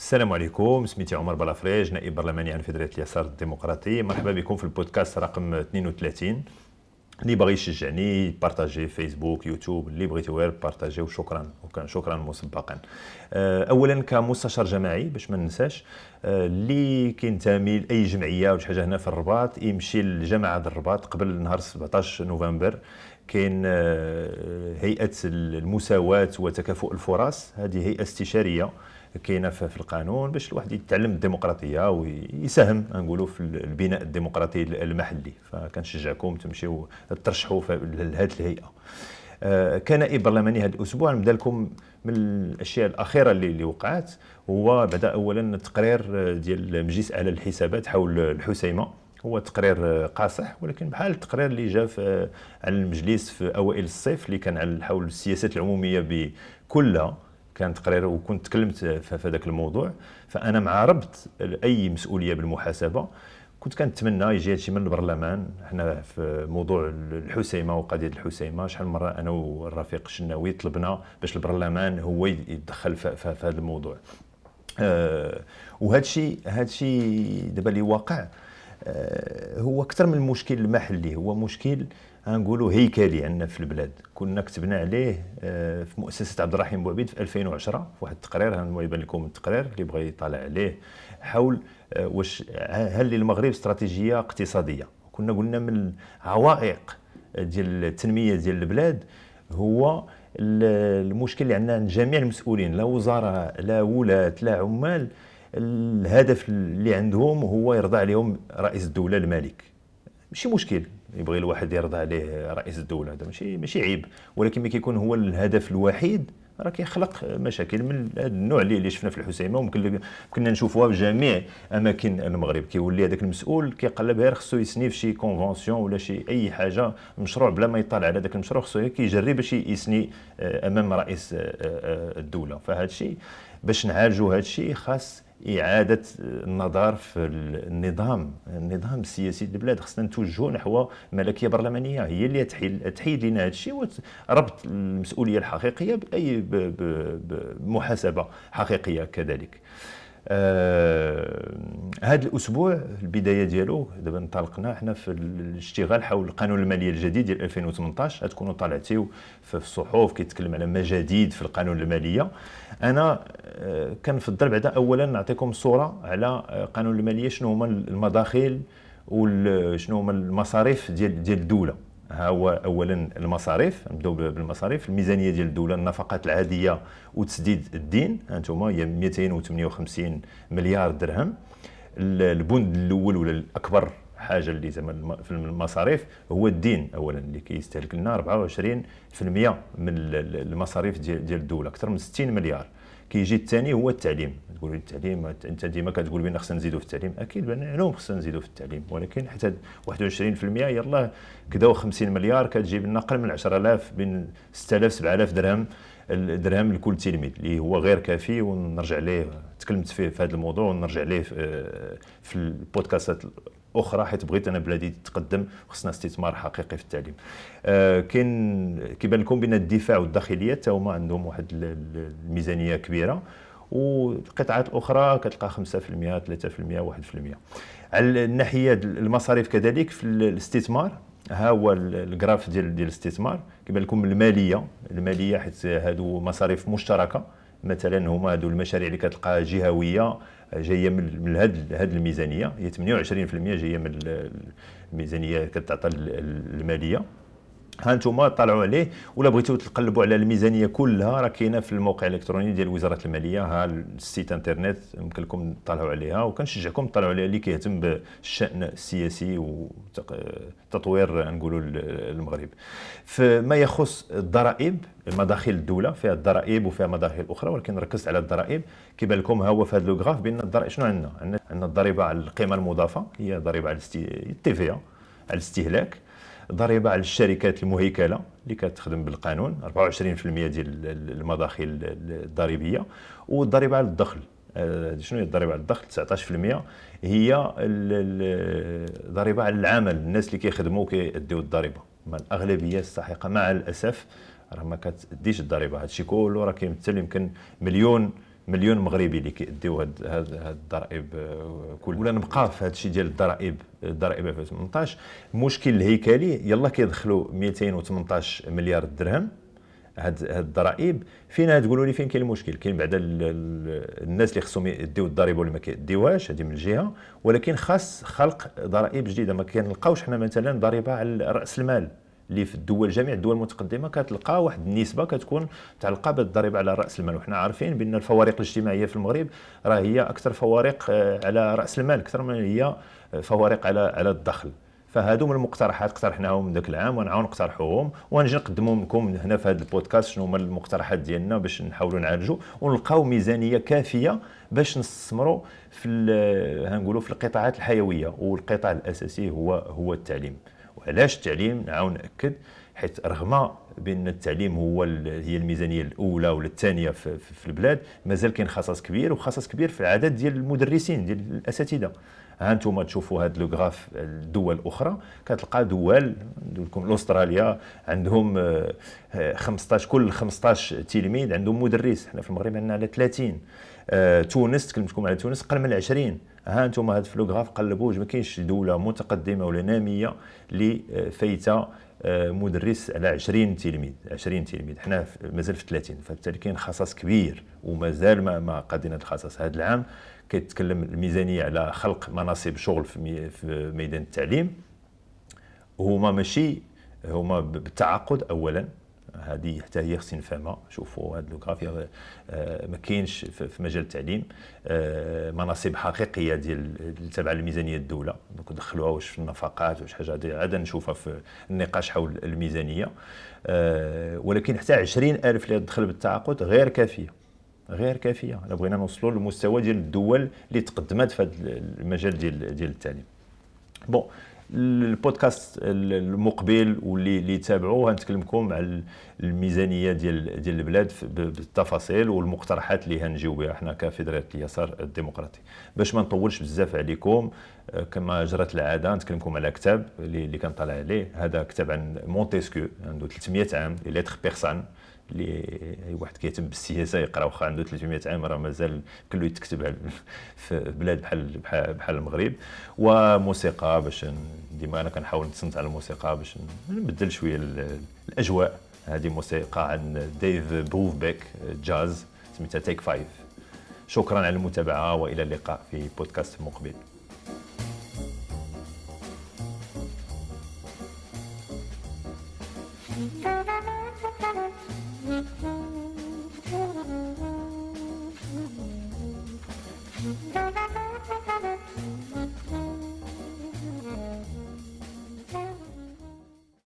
السلام عليكم، سميتي عمر بلافريج، نائب برلماني عن فدرالية اليسار الديمقراطي. مرحبا بكم في البودكاست رقم 32. اللي بغى يشجعني بارطاجي فيسبوك يوتيوب، اللي بغيتو غير بارطاجي، وشكرا شكرا مسبقا. اولا كمستشار جماعي باش ما ننساش، اللي كينتمي لاي جمعيه ولا شي حاجه هنا في الرباط يمشي لجامعه الرباط قبل نهار 17 نوفمبر. كاين هيئه المساواه وتكافؤ الفرص، هذه هيئه استشاريه كاينه في القانون باش الواحد يتعلم الديمقراطيه ويساهم نقولوا في البناء الديمقراطي المحلي. فكنشجعكم تمشيو ترشحوا لهذه الهيئه. كنائب برلماني هذا الاسبوع نبدا لكم من الاشياء الاخيره اللي وقعت. هو بدا اولا التقرير ديال مجلس اعلى الحسابات حول الحسيمه. هو تقرير قاصح، ولكن بحال التقرير اللي جا على المجلس في اوائل الصيف اللي كان حول السياسات العموميه بكلها. كان تقرير وكنت تكلمت في هذاك الموضوع. فانا مع ربط اي مسؤوليه بالمحاسبه كنت كنتمنى يجي هادشي من البرلمان. حنا في موضوع الحسيمه وقضيه الحسيمه شحال من مره انا والرفيق الشناوي طلبنا باش البرلمان هو يتدخل في هذا الموضوع. وهادشي دابا اللي واقع هو اكثر من المشكل المحلي، هو مشكل نقولوا هيكلي عندنا في البلاد. كنا كتبنا عليه في مؤسسه عبد الرحيم بوعبيد في 2010 في واحد التقرير. غنبان لكم التقرير اللي بغى يطالع عليه حول واش هل للمغرب استراتيجيه اقتصاديه. كنا قلنا من العوائق ديال التنميه ديال البلاد هو المشكل اللي عندنا عند جميع المسؤولين، لا وزراء لا ولاة لا عمال. الهدف اللي عندهم هو يرضى عليهم رئيس الدوله الملك. ماشي مشكل يبغي الواحد يرضى عليه رئيس الدوله، هذا ماشي عيب، ولكن ملي كيكون هو الهدف الوحيد راه كيخلق مشاكل من هذا النوع اللي شفنا في الحسيمه. وممكن كنا نشوفوها في جميع اماكن المغرب. كيولي هذاك المسؤول كيقلب غير خصو يسني في شي كونفونسيون ولا شي اي حاجه مشروع بلا ما يطالع على هذاك المشروع، خصو كيجري باش يسني امام رئيس الدوله. فهذا الشيء باش نعالجوا هذا الشيء خاص إعادة النظر في النظام السياسي للبلاد. خصنا نتوجهوا نحو ملكية برلمانية هي اللي تحيد لنا هذا الشيء وربط المسؤولية الحقيقية بأي بمحاسبة حقيقية كذلك. هذا الاسبوع البدايه ديالو دابا انطلقنا حنا في الاشتغال حول القانون الماليه الجديد ديال 2018. غتكونوا طالعتيو في الصحف كيتكلم على مجاديد في القانون الماليه. انا كنفضل بعدا اولا نعطيكم صوره على قانون الماليه، شنو هما المداخل وشنو هما المصاريف ديال الدوله. ها هو اولا المصاريف، نبداو بالمصاريف. الميزانيه ديال الدوله، النفقات العاديه وتسديد الدين، هانتوما هي 258 مليار درهم. البند الاول ولا الاكبر حاجه اللي زعما في المصاريف هو الدين اولا، اللي كيستهلك لنا 24% من المصاريف ديال الدوله، اكثر من 60 مليار. كيجي الثاني هو التعليم. تقول لي التعليم، انت ديما كتقول بان خصنا نزيدوا في التعليم. اكيد بان خصنا نزيدوا في التعليم، ولكن حتى 21% يلاه كداو 50 مليار كتجيب لنا اقل من 10,000، بين 6000 7000 درهم لكل تلميذ، اللي هو غير كافي. ونرجع ليه تكلمت فيه في هذا الموضوع، ونرجع ليه في البودكاستات اخرى، حيت بغيت انا بلادي تتقدم خصنا استثمار حقيقي في التعليم. كيبان لكم بان الدفاع والداخليه حتى هما عندهم واحد الميزانيه كبيره، والقطاعات الاخرى كتلقى 5% 3% 1%. على الناحيه المصاريف كذلك في الاستثمار، ها هو الجراف ديال الاستثمار. كيبان لكم الماليه حيت هادو مصاريف مشتركه. مثلا هما هادو المشاريع اللي كتلقاها جهويه جايه من هذه الميزانيه، هي 28% جايه من الميزانيه كتعطى الماليه. ها انتم طلعوا عليه، ولا بغيتوا تقلبوا على الميزانيه كلها راه كاينه في الموقع الالكتروني ديال وزاره الماليه. ها السيت انترنت يمكن لكم تطلعوا عليها، وكنشجعكم تطلعوا عليها اللي كيهتم بالشان السياسي وتطوير نقولوا المغرب. فيما يخص الضرائب، المداخل الدوله فيها الضرائب وفيها مداخل اخرى، ولكن ركزت على الضرائب. كيبان لكم ها هو في هذا الجراف بان الضرائب شنو عندنا الضريبه على القيمه المضافه، هي ضريبه على التي في على الاستهلاك. ضريبه على الشركات المهيكله اللي كتخدم بالقانون 24% ديال المداخل الضريبيه. والضريبه على الدخل، شنو هي الضريبه على الدخل؟ 19% هي الضريبه على العمل، الناس اللي كيخدموا كيديو الضريبه. الاغلبيه الساحقه مع الاسف راه ما كتديش الضريبه. هادشي كله راه كيمثل يمكن 1,000,000 مليون مغربي اللي كيديو هاد الضرائب كل. ولا نبقى في هذا الشيء ديال الضرائب 2018. المشكل الهيكلي يلا كيدخلوا 218 مليار درهم هاد الضرائب. فين تقولوا لي فين كاين المشكل؟ كاين بعدا الناس اللي خصهم يديو الضريبه ولا ما كيديوهاش، هذه من جهه، ولكن خاص خلق ضرائب جديده. ما كنلقاوش حنا مثلا ضريبه على راس المال اللي في الدول، جميع الدول المتقدمه كتلقى واحد النسبه كتكون متعلقه بالضريبه على راس المال. وحنا عارفين بان الفوارق الاجتماعيه في المغرب راه هي اكثر فوارق على راس المال اكثر من هي فوارق على الدخل. فهادو من المقترحات اقترحناهم من ذاك العام ونعاون نقترحوهم ونجي نقدمهم لكم هنا في هذا البودكاست شنو هما المقترحات ديالنا باش نحاولوا نعالجوا ونلقاو ميزانيه كافيه باش نستثمروا في هنقولوا في القطاعات الحيويه. والقطاع الاساسي هو التعليم. وعلاش التعليم؟ نعاود ناكد، حيت رغم بان التعليم هي الميزانيه الاولى ولا الثانيه في البلاد، مازال كاين خصص كبير، وخصص كبير في العدد ديال المدرسين ديال الاساتذه. ها انتم تشوفوا هذا لو غراف الدول الاخرى، كتلقى دول لكم استراليا عندهم 15 كل 15 تلميذ عندهم مدرس. حنا في المغرب عندنا على 30. تونس، تكلمتكم على تونس قل من 20. ها انتم هذا في لو غراف قلبوا، ما كاينش دوله متقدمه ولا ناميه اللي فايته مدرس على 20 تلميذ. 20 تلميذ، حنا مازال في 30. فبالتالي كاين خصص كبير ومازال ما قادين هذا الخصص. هذا العام كيتكلم الميزانيه على خلق مناصب شغل في ميدان التعليم. هما بالتعاقد اولا، هذه حتى هي خصني نفهمها. شوفوا هذا الجرافيا ما كاينش في مجال التعليم مناصب حقيقيه ديال تبع الميزانيه الدوله، دونك دخلوها واش في النفقات واش حاجه عاد نشوفها في النقاش حول الميزانيه. ولكن حتى 20,000 اللي تدخل بالتعاقد غير كافيه. الا بغينا نوصلوا للمستوى ديال الدول اللي تقدمت في هذا المجال ديال التعليم. بون، البودكاست المقبل واللي يتابعوه غنتكلمكم على الميزانيه ديال البلاد بالتفاصيل والمقترحات اللي هنجيو بها حنا كفيدراليه اليسار الديمقراطي. باش ما نطولش بزاف عليكم، كما جرت العاده نتكلمكم على كتاب اللي كنطلع عليه. هذا كتاب عن مونتسكيو، عنده 300 عام، لي ليتر بيرسون، اللي اي واحد كيهتم بالسياسه يقرا، واخا عنده 300 عام راه مازال كله يتكتب في بلاد بحال المغرب. وموسيقى، باش ديما انا كنحاول نتصنت على الموسيقى باش نبدل شويه الاجواء. هذه موسيقى عن ديف بروفبيك جاز سميتها تيك 5. شكرا على المتابعه والى اللقاء في بودكاست مقبل. Thank you.